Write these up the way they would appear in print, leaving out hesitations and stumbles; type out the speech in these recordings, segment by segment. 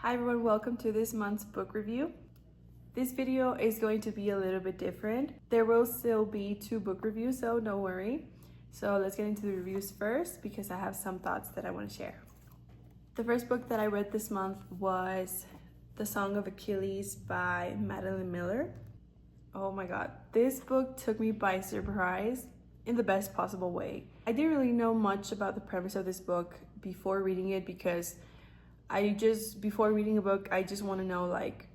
Hi everyone, welcome to this month's book review. This video is going to be a little bit different. There will still be 2 book reviews, so don't worry. So let's get into the reviews first because I have some thoughts that I want to share. The first book that I read this month was The Song of Achilles by Madeline Miller. Oh my god, this book took me by surprise in the best possible way. I didn't really know much about the premise of this book before reading it because before reading a book, I just want to know like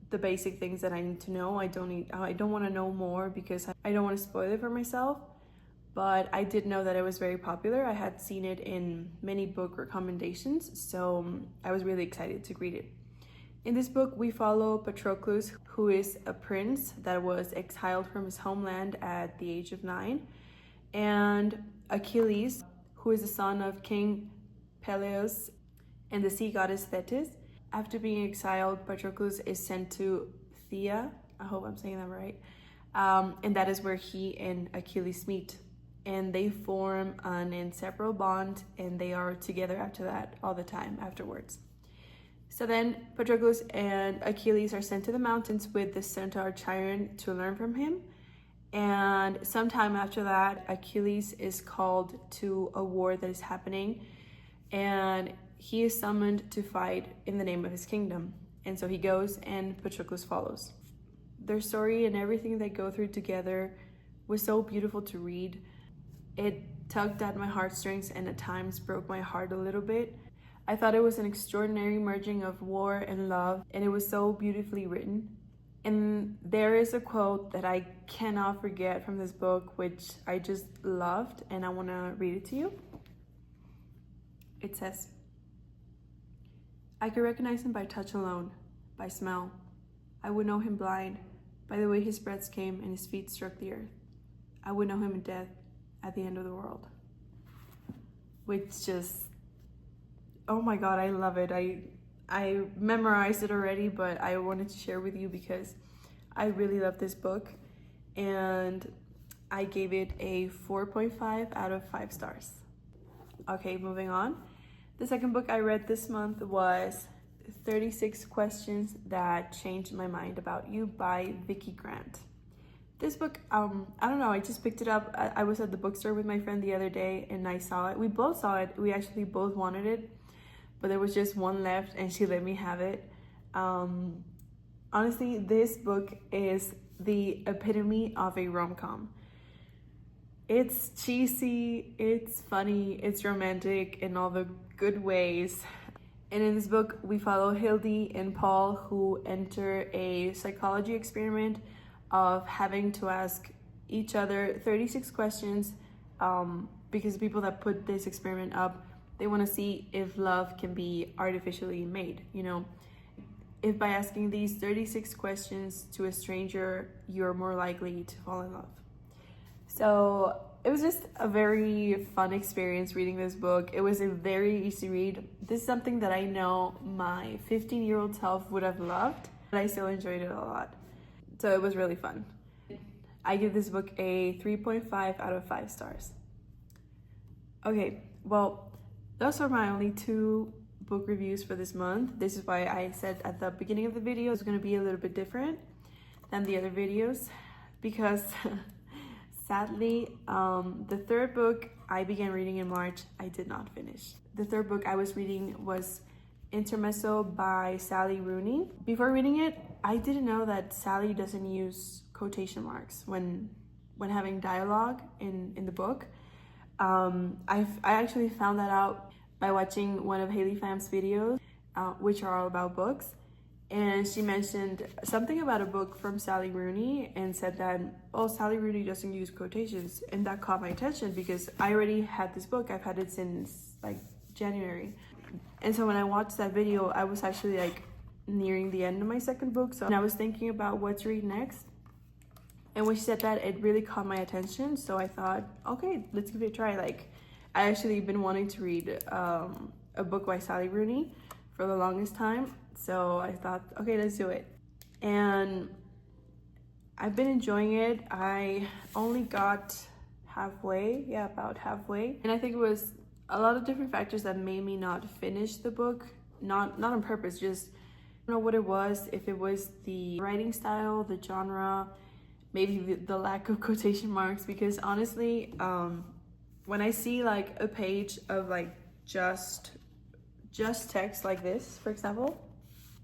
the basic things that I need to know. I don't want to know more because I don't want to spoil it for myself. But I did know that it was very popular. I had seen it in many book recommendations, so I was really excited to read it. In this book, we follow Patroclus, who is a prince that was exiled from his homeland at the age of 9, and Achilles, who is the son of King Peleus and the sea goddess Thetis. After being exiled, Patroclus is sent to Thea, I hope I'm saying that right, and that is where he and Achilles meet. And they form an inseparable bond, and they are together after that all the time afterwards. So then Patroclus and Achilles are sent to the mountains with the centaur Chiron to learn from him. And sometime after that, Achilles is called to a war that is happening, and he is summoned to fight in the name of his kingdom. And so he goes and Patroclus follows. Their story and everything they go through together was so beautiful to read. It tugged at my heartstrings and at times broke my heart a little bit. I thought it was an extraordinary merging of war and love, and it was so beautifully written. And there is a quote that I cannot forget from this book, which I just loved, and I want to read it to you. It says, "I could recognize him by touch alone, by smell. I would know him blind, by the way his breaths came and his feet struck the earth. I would know him in death, at the end of the world." Which just, oh my god, I love it. I memorized it already, but I wanted to share with you because I really love this book, and I gave it a 4.5 out of 5 stars. Okay, moving on. The second book I read this month was 36 Questions That Changed My Mind About You by Vicki Grant. This book, I don't know, I just picked it up. I was at the bookstore with my friend the other day and I saw it. We both saw it. We actually both wanted it, but there was just one left and she let me have it. Honestly, this book is the epitome of a rom-com. It's cheesy, it's funny, it's romantic in all the good ways. And in this book, we follow Hildy and Paul, who enter a psychology experiment of having to ask each other 36 questions because the people that put this experiment up, they want to see if love can be artificially made, you know, if by asking these 36 questions to a stranger, you're more likely to fall in love. So it was just a very fun experience reading this book. It was a very easy read. This is something that I know my 15-year-old self would have loved, but I still enjoyed it a lot. So it was really fun. I give this book a 3.5 out of 5 stars. Okay, well, those are my only 2 book reviews for this month. This is why I said at the beginning of the video it's going to be a little bit different than the other videos, because sadly, the third book I began reading in March, I did not finish. The third book I was reading was Intermezzo by Sally Rooney. Before reading it, I didn't know that Sally doesn't use quotation marks when having dialogue in the book. I actually found that out by watching one of Haley Pham's videos, which are all about books. And she mentioned something about a book from Sally Rooney and said that, oh, Sally Rooney doesn't use quotations. And that caught my attention because I already had this book. I've had it since like January. And so when I watched that video, I was actually like nearing the end of my second book. So I was thinking about what to read next. And when she said that, it really caught my attention. So I thought, okay, let's give it a try. Like, I actually been wanting to read a book by Sally Rooney for the longest time. So I thought, okay, let's do it. And I've been enjoying it. I only got halfway, about halfway. And I think it was a lot of different factors that made me not finish the book not on purpose, just I don't know what it was, if it was the writing style, the genre, maybe the lack of quotation marks, because honestly, when I see like a page of like just text like this, for example,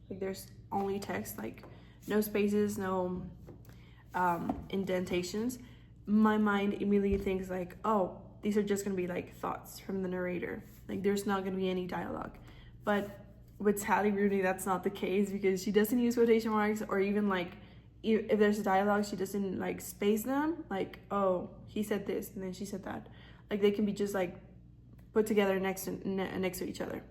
like there's only text, like no spaces, no indentations, my mind immediately thinks like, oh, these are just gonna be like thoughts from the narrator, like there's not gonna be any dialogue. But with Sally Rooney, that's not the case, because she doesn't use quotation marks, or even like if there's a dialogue, she doesn't like space them, like, oh, he said this and then she said that. Like they can be just like put together next to each other.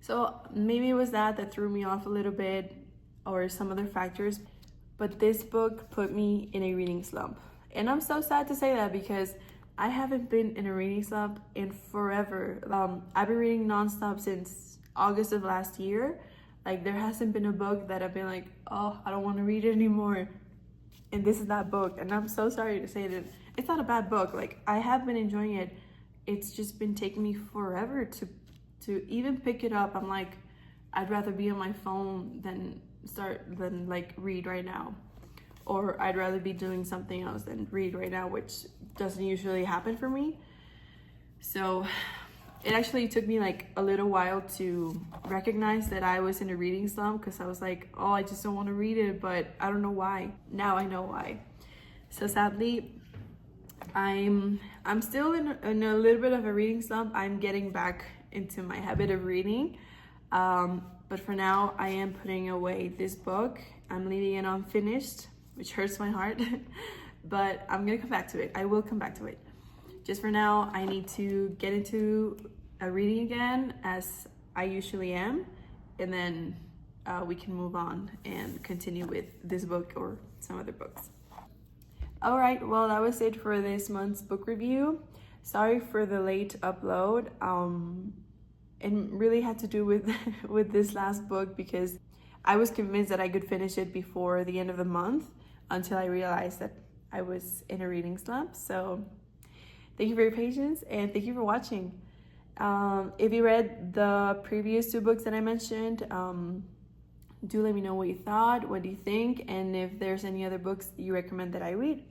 So maybe it was that threw me off a little bit, or some other factors, but this book put me in a reading slump. And I'm so sad to say that, because I haven't been in a reading slump in forever. I've been reading nonstop since August of last year. Like there hasn't been a book that I've been like, oh, I don't want to read it anymore. And this is that book. And I'm so sorry to say that it's not a bad book. Like I have been enjoying it. It's just been taking me forever to even pick it up. I'm like, I'd rather be on my phone than like read right now. Or I'd rather be doing something else than read right now, which doesn't usually happen for me. So it actually took me like a little while to recognize that I was in a reading slump, because I was like, oh, I just don't want to read it, but I don't know why. Now I know why. So sadly, I'm still in a little bit of a reading slump. I'm getting back into my habit of reading. But for now, I am putting away this book. I'm leaving it unfinished, which hurts my heart, but I'm gonna come back to it. I will come back to it. Just for now, I need to get into reading again, as I usually am, and then we can move on and continue with this book or some other books. All right, well, that was it for this month's book review. Sorry for the late upload. It really had to do with this last book, because I was convinced that I could finish it before the end of the month, until I realized that I was in a reading slump. So thank you for your patience, and thank you for watching. If you read the previous two books that I mentioned, do let me know what you thought, what do you think, and if there's any other books you recommend that I read.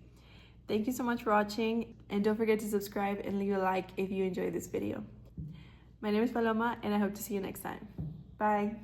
Thank you so much for watching, and don't forget to subscribe and leave a like if you enjoyed this video. My name is Paloma, and I hope to see you next time. Bye.